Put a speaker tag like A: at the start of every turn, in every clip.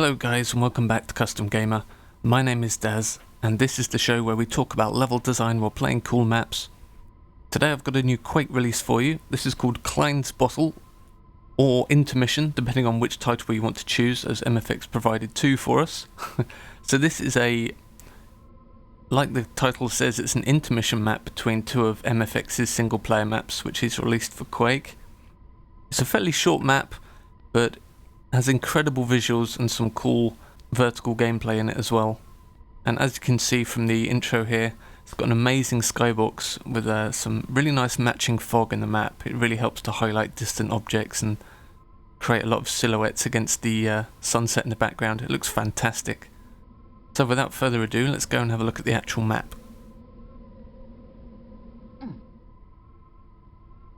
A: Hello guys and welcome back to Custom Gamer. My name is Daz and this is the show where we talk about level design while playing cool maps. Today I've got a new Quake release for you. This is called Kleins Bottle or Intermission, depending on which title you want to choose, as MFX provided two for us. So this is like the title says, it's an intermission map between two of MFX's single player maps which he's released for Quake. It's a fairly short map, but has incredible visuals and some cool vertical gameplay in it as well. And as you can see from the intro here, it's got an amazing skybox with some really nice matching fog in the map. It really helps to highlight distant objects and create a lot of silhouettes against the sunset in the background. It looks fantastic. So without further ado, let's go and have a look at the actual map.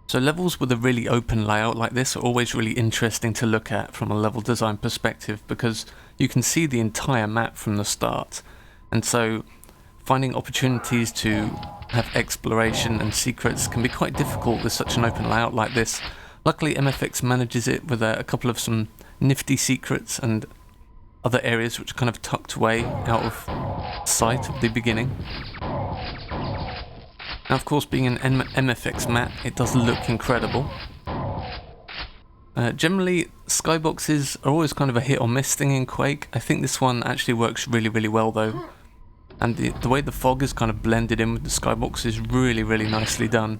A: So levels with a really open layout like this are always really interesting to look at from a level design perspective, because you can see the entire map from the start, and so finding opportunities to have exploration and secrets can be quite difficult with such an open layout like this. Luckily MFX manages it with a couple of some nifty secrets and other areas which are kind of tucked away out of sight at the beginning. Now, of course, being an MFX map, it does look incredible. Generally, skyboxes are always kind of a hit or miss thing in Quake. I think this one actually works really, really well though. And the way the fog is kind of blended in with the skybox is really, really nicely done.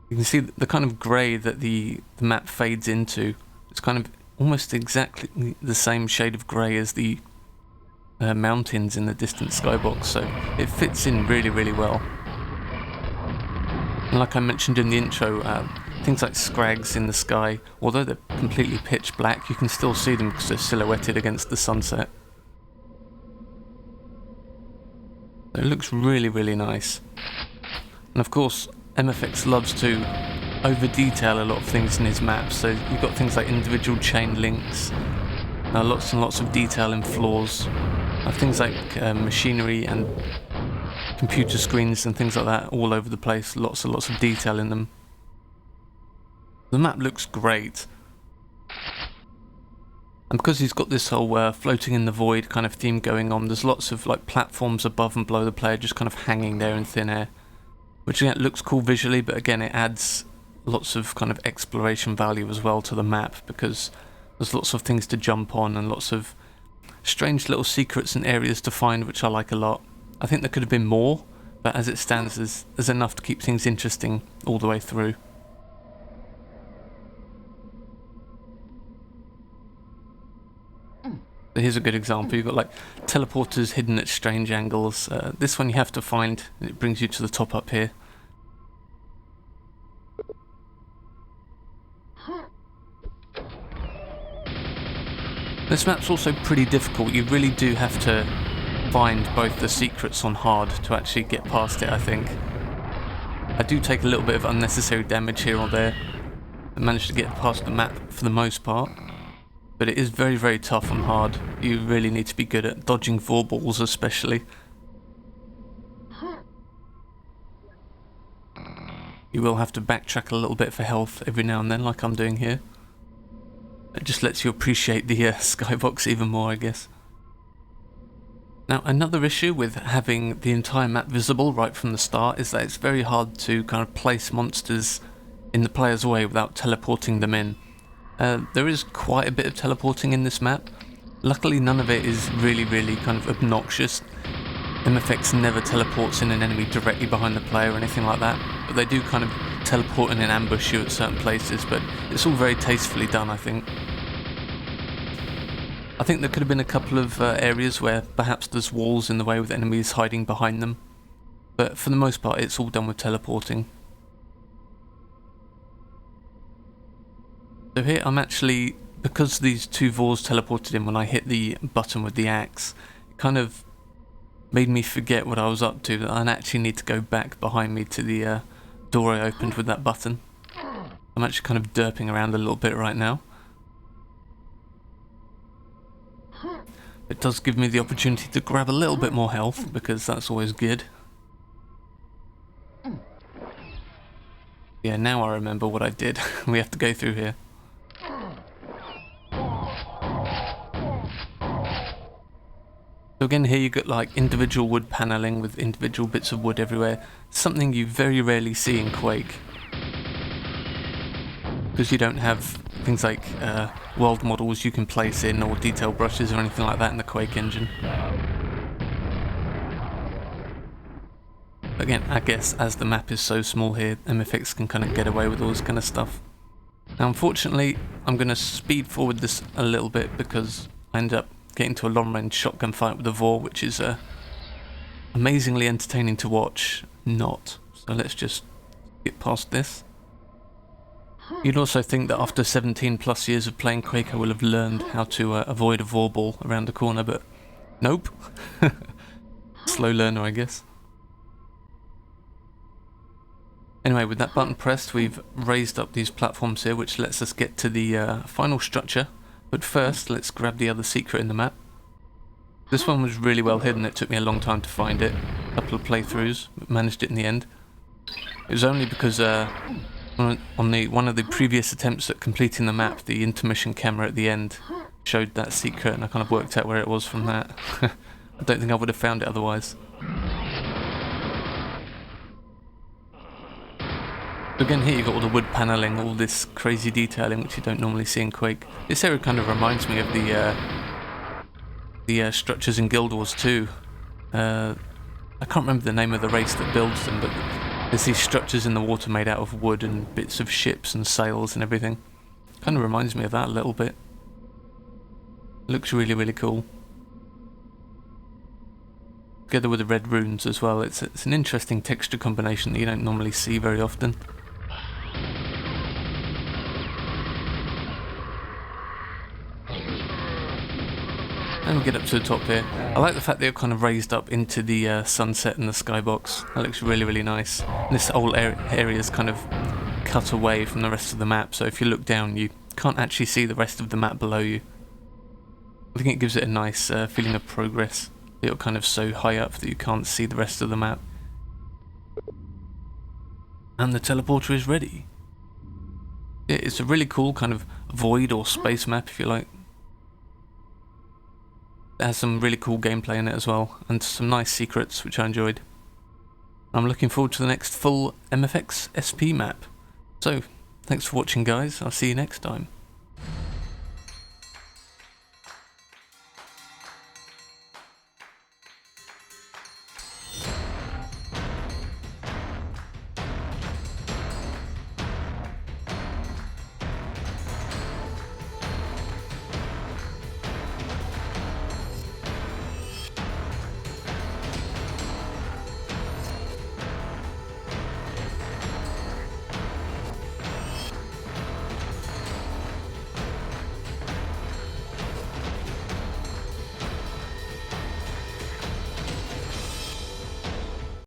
A: You can see the kind of grey that the map fades into. It's kind of almost exactly the same shade of grey as the mountains in the distant skybox, so it fits in really, really well. And like I mentioned in the intro, things like scrags in the sky, although they're completely pitch black, you can still see them because they're silhouetted against the sunset. So it looks really, really nice. And of course, MFX loves to over-detail a lot of things in his maps, so you've got things like individual chain links, lots and lots of detail in floors, things like machinery and computer screens and things like that all over the place, lots and lots of detail in them. The map looks great. And because he's got this whole floating in the void kind of theme going on, there's lots of like platforms above and below the player just kind of hanging there in thin air, which again looks cool visually, but again it adds lots of kind of exploration value as well to the map, because there's lots of things to jump on and lots of strange little secrets and areas to find, which I like a lot. I think there could have been more, but as it stands, there's enough to keep things interesting all the way through. So here's a good example. You've got like teleporters hidden at strange angles. This one you have to find, and it brings you to the top up here. This map's also pretty difficult. You really do have to find both the secrets on hard to actually get past it, I think. I do take a little bit of unnecessary damage here or there and manage to get past the map for the most part, but it is very, very tough on hard. You really need to be good at dodging balls especially. You will have to backtrack a little bit for health every now and then, like I'm doing here. It just lets you appreciate the skybox even more, I guess. Now, another issue with having the entire map visible right from the start is that it's very hard to kind of place monsters in the player's way without teleporting them in. There is quite a bit of teleporting in this map. Luckily, none of it is really, really kind of obnoxious. MFX never teleports in an enemy directly behind the player or anything like that, but they do kind of teleport in and ambush you at certain places, but it's all very tastefully done, I think. I think there could have been a couple of areas where perhaps there's walls in the way with enemies hiding behind them, but for the most part it's all done with teleporting. So here I'm actually, because these two Vors teleported in when I hit the button with the axe, it kind of made me forget what I was up to, that I actually need to go back behind me to the door I opened with that button. I'm actually kind of derping around a little bit right now. It does give me the opportunity to grab a little bit more health, because that's always good. Yeah, now I remember what I did. We have to go through here. again, here you got like individual wood paneling with individual bits of wood everywhere. Something you very rarely see in Quake, because you don't have things like world models you can place in, or detail brushes or anything like that in the Quake engine. Again, I guess as the map is so small here, MFX can kind of get away with all this kind of stuff. Now unfortunately, I'm going to speed forward this a little bit because I end up getting to a long-range shotgun fight with a Vor, which is amazingly entertaining to watch. Not. So let's just get past this. You'd also think that after 17 plus years of playing Quake I will have learned how to avoid a Vor ball around the corner, but nope. Slow learner, I guess. Anyway, with that button pressed, we've raised up these platforms here, which lets us get to the final structure. But first, let's grab the other secret in the map. This one was really well hidden. It took me a long time to find it. A couple of playthroughs, but managed it in the end. It was only because on one of the previous attempts at completing the map, the intermission camera at the end showed that secret, and I kind of worked out where it was from that. I don't think I would have found it otherwise. Again, here you've got all the wood paneling, all this crazy detailing which you don't normally see in Quake. This area kind of reminds me of the structures in Guild Wars 2. I can't remember the name of the race that builds them, but there's these structures in the water made out of wood and bits of ships and sails and everything. Kind of reminds me of that a little bit. Looks really, really cool. Together with the red runes as well, it's an interesting texture combination that you don't normally see very often. And we get up to the top here. I like the fact that you're kind of raised up into the sunset and the skybox. That looks really, really nice. And this whole area is kind of cut away from the rest of the map, so if you look down you can't actually see the rest of the map below you. I think it gives it a nice feeling of progress. You're kind of so high up that you can't see the rest of the map. And the teleporter is ready. It's a really cool kind of void or space map, if you like. It has some really cool gameplay in it as well, and some nice secrets which I enjoyed. I'm looking forward to the next full MFX SP map. So, thanks for watching guys, I'll see you next time.